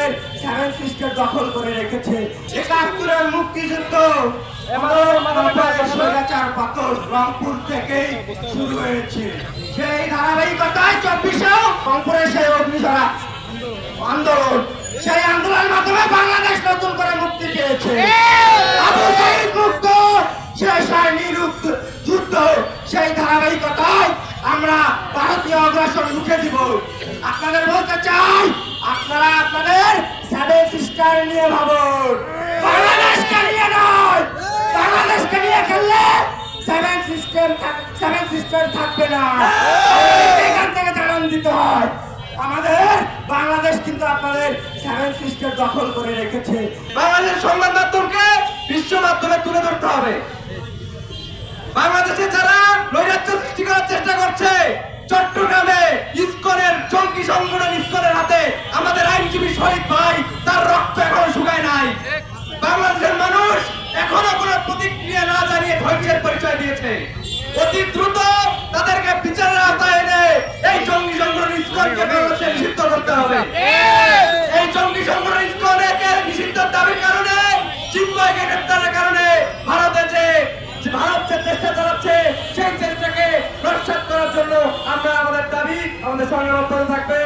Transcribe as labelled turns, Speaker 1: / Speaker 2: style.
Speaker 1: আপনাদের seven sister দখল করে রেখেছে। ৭১-এর মুক্তিযুদ্ধ পাথর রংপুর থেকেই শুরু হয়েছে। সেই ধারাবাহিকতায় ২৪-এও রংপুরে সেই অগ্নিঝরা আন্দোলন, সেই আন্দোলনের মাধ্যমে বাংলাদেশ নতুন করে মুক্তি পেয়েছে। আবু সাঈদ মুক্ত, শেষ হয়নি যুদ্ধ, সেই ধারাবাহিকতায় আমরা ভারতীয় অগ্রাসন রুখে দিব। আপনাদের বলতে চাই, আপনারা আপনাদের সেভেন সিস্টার নিয়ে ভাবুন, বাংলাদেশকে নিয়ে নয়। বাংলাদেশকে নিয়ে খেললে সেভেন সিস্টার থাকবে না, এখান থেকে জানান দিতে হয়। আমাদের বাংলাদেশ কিন্তু আপনাদের সেভেন সিস্টার দখল করে রেখেছে।
Speaker 2: বাংলাদেশ সংবাদ মাধ্যমকে বিশ্ব মাধ্যমে তুলে ধরতে হবে। বাংলাদেশে যারা নৈরাজ্য সৃষ্টি করার চেষ্টা করছে, চট্টগ্রামে ইসকনের জঙ্গি সংগঠন ইসকনের হাতে আমাদের আইনজীবী শহীদ ভাই, তার রক্ত এখনো শুকায় নাই। বাংলাদেশের মানুষ এখনো কোনো প্রতিক্রিয়া না জানিয়ে ধৈর্যের পরিচয় দিয়েছে। অতি দ্রুত তাদেরকে বিচারের আওতায় এনে এই জঙ্গি সংগঠন ইসকনকে বাংলাদেশে নিষিদ্ধ করতে হবে। এই জঙ্গি সংগঠন ইসকনকে নিষিদ্ধের দাবির কারণে, চিন্ময়কে গ্রেপ্তারের কারণে ভারত যে চেষ্টা চালাচ্ছে, সেই চেষ্টাকে নস্যাৎ করার জন্য আমরা আমাদের দাবি, আমাদের সংগ্রাম অব্যাহত থাকবে।